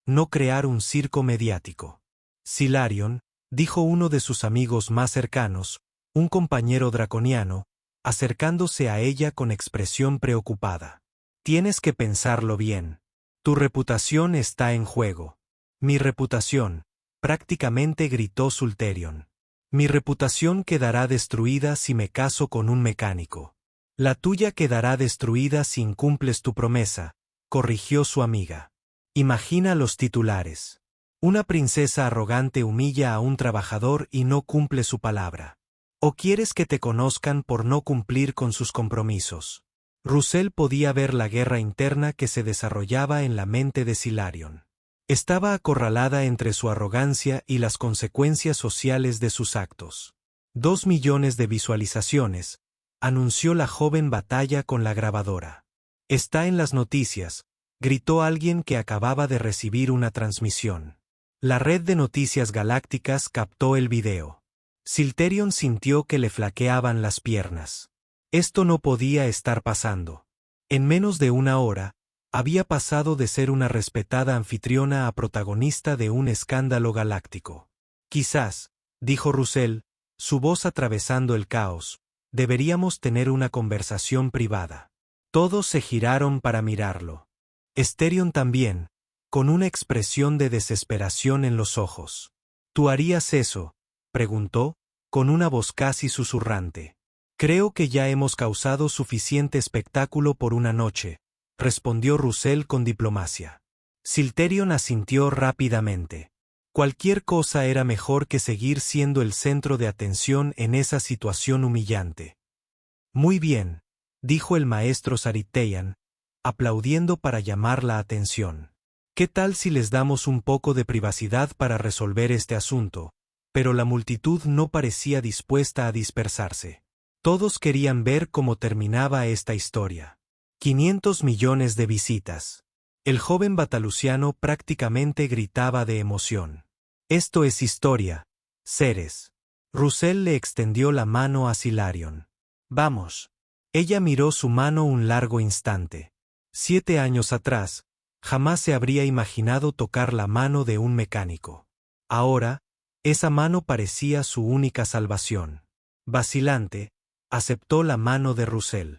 [SPEAKER 1] no crear un circo mediático. Silarion, dijo uno de sus amigos más cercanos, un compañero draconiano, acercándose a ella con expresión preocupada. Tienes que pensarlo bien. Tu reputación está en juego. Mi reputación, prácticamente gritó Sulterion. Mi reputación quedará destruida si me caso con un mecánico. La tuya quedará destruida si incumples tu promesa, corrigió su amiga. Imagina los titulares. Una princesa arrogante humilla a un trabajador y no cumple su palabra. ¿O quieres que te conozcan por no cumplir con sus compromisos? Russell podía ver la guerra interna que se desarrollaba en la mente de Silarion. Estaba acorralada entre su arrogancia y las consecuencias sociales de sus actos. 2 millones de visualizaciones, anunció la joven batalla con la grabadora. Está en las noticias, gritó alguien que acababa de recibir una transmisión. La red de noticias galácticas captó el video. Silterion sintió que le flaqueaban las piernas. Esto no podía estar pasando. En menos de una hora, había pasado de ser una respetada anfitriona a protagonista de un escándalo galáctico. Quizás, dijo Russell, su voz atravesando el caos, deberíamos tener una conversación privada. Todos se giraron para mirarlo. Esterion también, con una expresión de desesperación en los ojos. ¿Tú harías eso?, preguntó, con una voz casi susurrante. Creo que ya hemos causado suficiente espectáculo por una noche, respondió Russell con diplomacia. Silterion asintió rápidamente. Cualquier cosa era mejor que seguir siendo el centro de atención en esa situación humillante. Muy bien, dijo el maestro Sariteyan, aplaudiendo para llamar la atención. ¿Qué tal si les damos un poco de privacidad para resolver este asunto? Pero la multitud no parecía dispuesta a dispersarse. Todos querían ver cómo terminaba esta historia. 500 millones de visitas. El joven bataluciano prácticamente gritaba de emoción. Esto es historia, seres. Russell le extendió la mano a Silarion. Vamos. Ella miró su mano un largo instante. 7 años atrás, jamás se habría imaginado tocar la mano de un mecánico. Ahora, esa mano parecía su única salvación. Vacilante, aceptó la mano de Russell.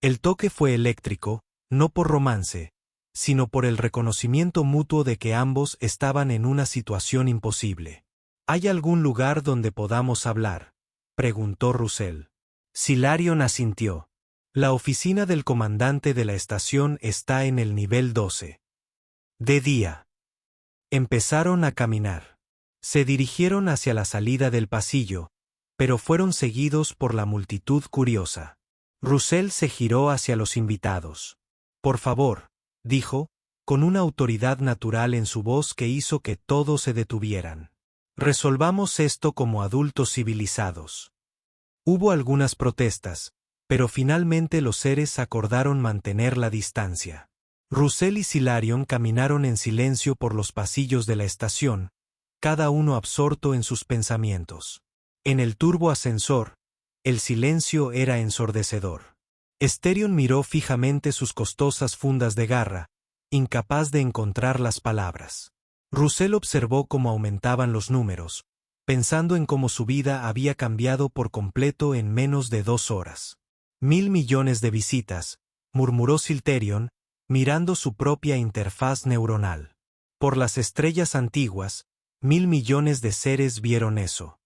[SPEAKER 1] El toque fue eléctrico, no por romance, sino por el reconocimiento mutuo de que ambos estaban en una situación imposible. ¿Hay algún lugar donde podamos hablar?, preguntó Russell. Silarion asintió. La oficina del comandante de la estación está en el nivel 12. De día. Empezaron a caminar. Se dirigieron hacia la salida del pasillo, pero fueron seguidos por la multitud curiosa. Russell se giró hacia los invitados. Por favor, dijo, con una autoridad natural en su voz que hizo que todos se detuvieran. Resolvamos esto como adultos civilizados. Hubo algunas protestas, pero finalmente los seres acordaron mantener la distancia. Russell y Silarion caminaron en silencio por los pasillos de la estación, cada uno absorto en sus pensamientos. En el turbo ascensor, el silencio era ensordecedor. Esterion miró fijamente sus costosas fundas de garra, incapaz de encontrar las palabras. Russell observó cómo aumentaban los números, pensando en cómo su vida había cambiado por completo en menos de 2 horas. 1.000 millones de visitas, murmuró Silterion, mirando su propia interfaz neuronal. Por las estrellas antiguas, 1.000 millones de seres vieron eso.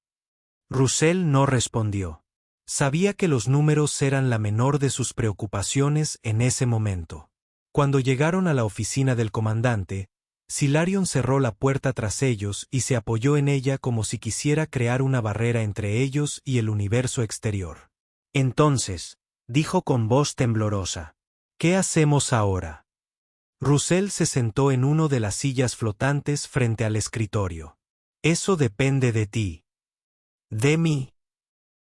[SPEAKER 1] Russell no respondió. Sabía que los números eran la menor de sus preocupaciones en ese momento. Cuando llegaron a la oficina del comandante, Silarion cerró la puerta tras ellos y se apoyó en ella como si quisiera crear una barrera entre ellos y el universo exterior. Entonces, dijo con voz temblorosa, ¿qué hacemos ahora? Russell se sentó en una de las sillas flotantes frente al escritorio. Eso depende de ti. ¿De mí?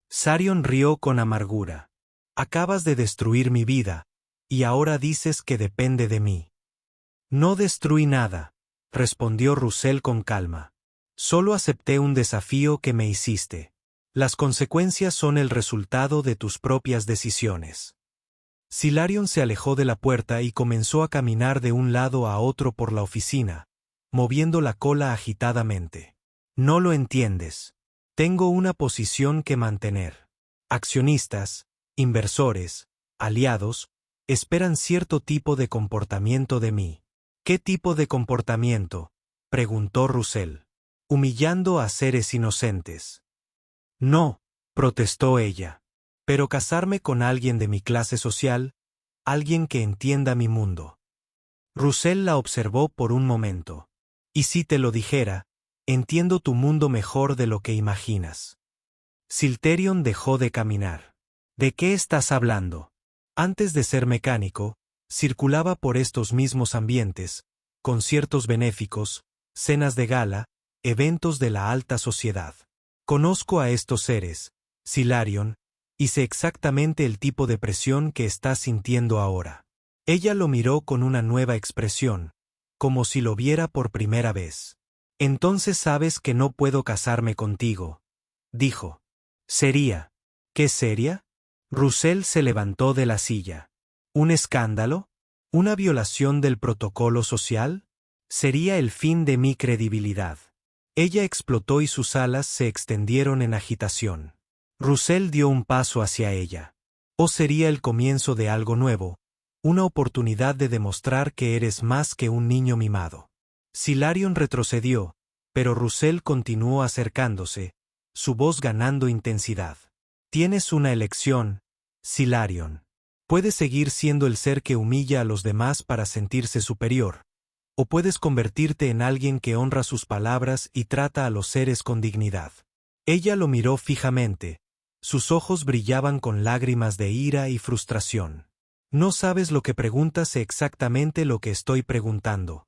[SPEAKER 1] Sarion rió con amargura. Acabas de destruir mi vida, y ahora dices que depende de mí. No destruí nada, respondió Russell con calma. Solo acepté un desafío que me hiciste. Las consecuencias son el resultado de tus propias decisiones. Silarion se alejó de la puerta y comenzó a caminar de un lado a otro por la oficina, moviendo la cola agitadamente. No lo entiendes. Tengo una posición que mantener. Accionistas, inversores, aliados, esperan cierto tipo de comportamiento de mí. ¿Qué tipo de comportamiento?, preguntó Russell. Humillando a seres inocentes. No, protestó ella. Pero casarme con alguien de mi clase social, alguien que entienda mi mundo. Russell la observó por un momento. Y si te lo dijera, entiendo tu mundo mejor de lo que imaginas. Silterion dejó de caminar. ¿De qué estás hablando? Antes de ser mecánico, circulaba por estos mismos ambientes, conciertos benéficos, cenas de gala, eventos de la alta sociedad. Conozco a estos seres, Silarion, y sé exactamente el tipo de presión que estás sintiendo ahora. Ella lo miró con una nueva expresión, como si lo viera por primera vez. Entonces sabes que no puedo casarme contigo, dijo. ¿Sería? ¿Qué sería? Russell se levantó de la silla. ¿Un escándalo? ¿Una violación del protocolo social? Sería el fin de mi credibilidad. Ella explotó y sus alas se extendieron en agitación. Russell dio un paso hacia ella. ¿O sería el comienzo de algo nuevo, una oportunidad de demostrar que eres más que un niño mimado? Silarion retrocedió, pero Russell continuó acercándose, su voz ganando intensidad. Tienes una elección, Silarion. Puedes seguir siendo el ser que humilla a los demás para sentirse superior, o puedes convertirte en alguien que honra sus palabras y trata a los seres con dignidad. Ella lo miró fijamente, sus ojos brillaban con lágrimas de ira y frustración. No sabes lo que preguntas, sé exactamente lo que estoy preguntando,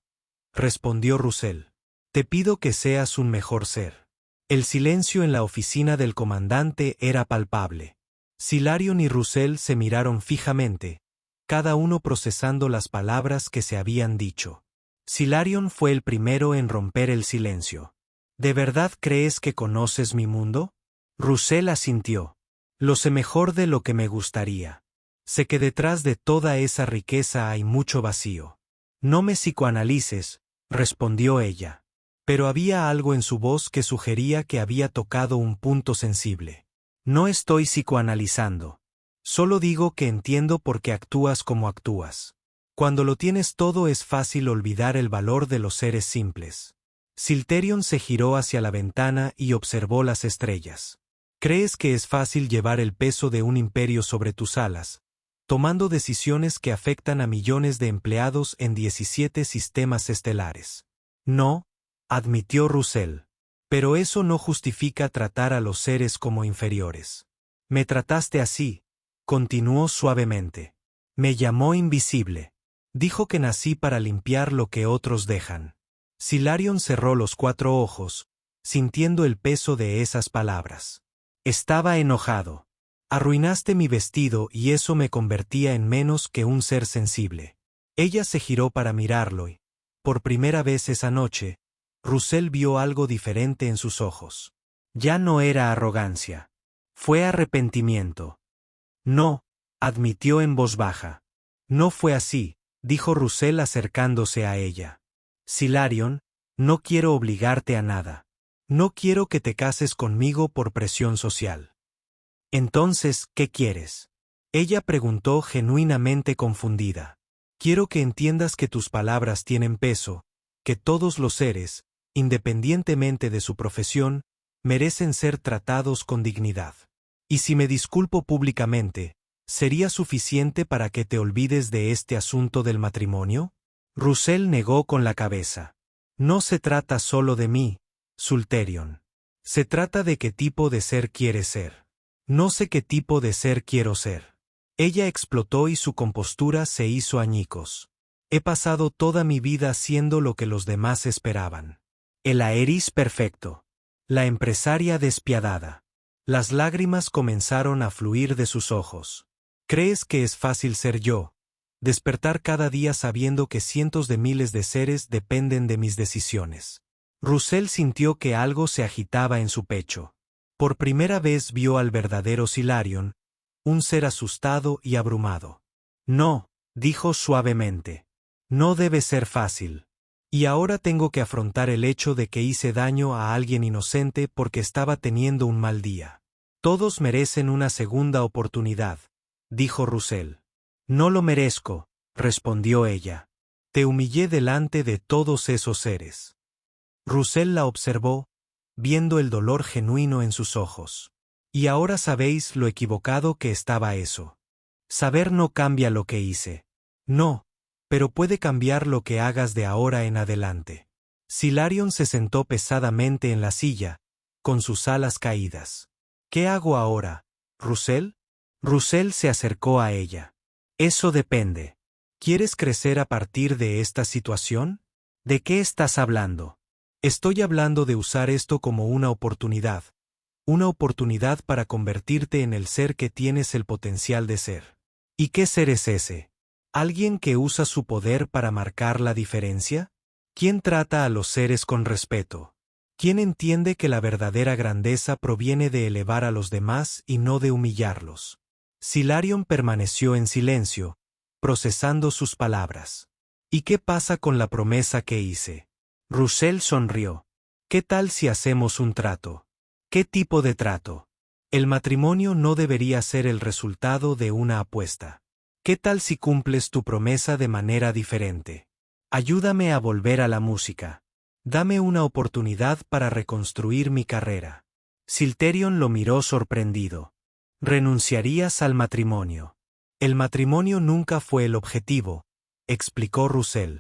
[SPEAKER 1] respondió Russell. Te pido que seas un mejor ser. El silencio en la oficina del comandante era palpable. Silarion y Russell se miraron fijamente, cada uno procesando las palabras que se habían dicho. Silarion fue el primero en romper el silencio. ¿De verdad crees que conoces mi mundo? Russell asintió. Lo sé mejor de lo que me gustaría. Sé que detrás de toda esa riqueza hay mucho vacío. No me psicoanalices, respondió ella. Pero había algo en su voz que sugería que había tocado un punto sensible. No estoy psicoanalizando. Solo digo que entiendo por qué actúas como actúas. Cuando lo tienes todo es fácil olvidar el valor de los seres simples. Silterion se giró hacia la ventana y observó las estrellas. ¿Crees que es fácil llevar el peso de un imperio sobre tus alas, tomando decisiones que afectan a millones de empleados en 17 sistemas estelares? No, admitió Russell. Pero eso no justifica tratar a los seres como inferiores. Me trataste así, continuó suavemente. Me llamó invisible. Dijo que nací para limpiar lo que otros dejan. Silarion cerró los 4 ojos, sintiendo el peso de esas palabras. Estaba enojado. Arruinaste mi vestido y eso me convertía en menos que un ser sensible. Ella se giró para mirarlo y, por primera vez esa noche, Russell vio algo diferente en sus ojos. Ya no era arrogancia. Fue arrepentimiento. No, admitió en voz baja. No fue así, dijo Russell acercándose a ella. Silarion, no quiero obligarte a nada. No quiero que te cases conmigo por presión social. Entonces, ¿qué quieres? Ella preguntó genuinamente confundida. Quiero que entiendas que tus palabras tienen peso, que todos los seres, independientemente de su profesión, merecen ser tratados con dignidad. Y si me disculpo públicamente, ¿sería suficiente para que te olvides de este asunto del matrimonio? Russell negó con la cabeza. No se trata solo de mí, Sulterion. Se trata de qué tipo de ser quieres ser. No sé qué tipo de ser quiero ser. Ella explotó y su compostura se hizo añicos. He pasado toda mi vida haciendo lo que los demás esperaban. El Aerys perfecto. La empresaria despiadada. Las lágrimas comenzaron a fluir de sus ojos. ¿Crees que es fácil ser yo? Despertar cada día sabiendo que cientos de miles de seres dependen de mis decisiones. Russell sintió que algo se agitaba en su pecho. Por primera vez vio al verdadero Silarion, un ser asustado y abrumado. No, dijo suavemente. No debe ser fácil. Y ahora tengo que afrontar el hecho de que hice daño a alguien inocente porque estaba teniendo un mal día. Todos merecen una segunda oportunidad, dijo Russell. No lo merezco, respondió ella. Te humillé delante de todos esos seres. Russell la observó, viendo el dolor genuino en sus ojos. Y ahora sabéis lo equivocado que estaba eso. Saber no cambia lo que hice. No, pero puede cambiar lo que hagas de ahora en adelante. Silarion se sentó pesadamente en la silla, con sus alas caídas. ¿Qué hago ahora, Russell? Russell se acercó a ella. Eso depende. ¿Quieres crecer a partir de esta situación? ¿De qué estás hablando? Estoy hablando de usar esto como una oportunidad para convertirte en el ser que tienes el potencial de ser. ¿Y qué ser es ese? ¿Alguien que usa su poder para marcar la diferencia? ¿Quién trata a los seres con respeto? ¿Quién entiende que la verdadera grandeza proviene de elevar a los demás y no de humillarlos? Silarion permaneció en silencio, procesando sus palabras. ¿Y qué pasa con la promesa que hice? Russell sonrió. ¿Qué tal si hacemos un trato? ¿Qué tipo de trato? El matrimonio no debería ser el resultado de una apuesta. ¿Qué tal si cumples tu promesa de manera diferente? Ayúdame a volver a la música. Dame una oportunidad para reconstruir mi carrera. Silterion lo miró sorprendido. ¿Renunciarías al matrimonio? El matrimonio nunca fue el objetivo, explicó Russell.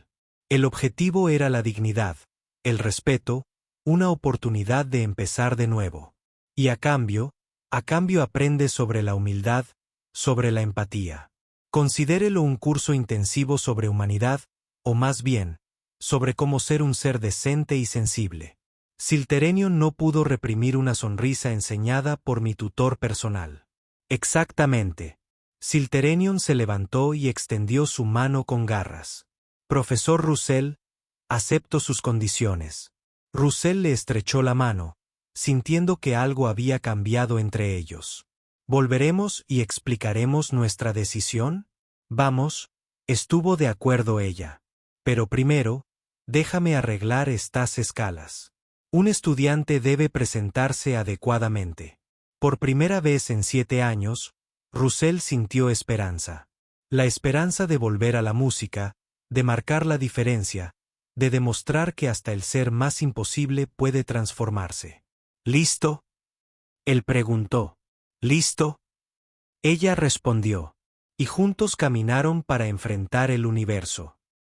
[SPEAKER 1] El objetivo era la dignidad, el respeto, una oportunidad de empezar de nuevo. Y a cambio aprende sobre la humildad, sobre la empatía. Considérelo un curso intensivo sobre humanidad, o más bien, sobre cómo ser un ser decente y sensible. Silterion no pudo reprimir una sonrisa enseñada por mi tutor personal. Exactamente. Silterion se levantó y extendió su mano con garras. Profesor Russell, acepto sus condiciones. Russell le estrechó la mano, sintiendo que algo había cambiado entre ellos. ¿Volveremos y explicaremos nuestra decisión? Vamos, estuvo de acuerdo ella. Pero primero, déjame arreglar estas escalas. Un estudiante debe presentarse adecuadamente. Por primera vez en 7 años, Russell sintió esperanza. La esperanza de volver a la música, de marcar la diferencia, de demostrar que hasta el ser más imposible puede transformarse. ¿Listo? Él preguntó. ¿Listo? Ella respondió. Y juntos caminaron para enfrentar el universo.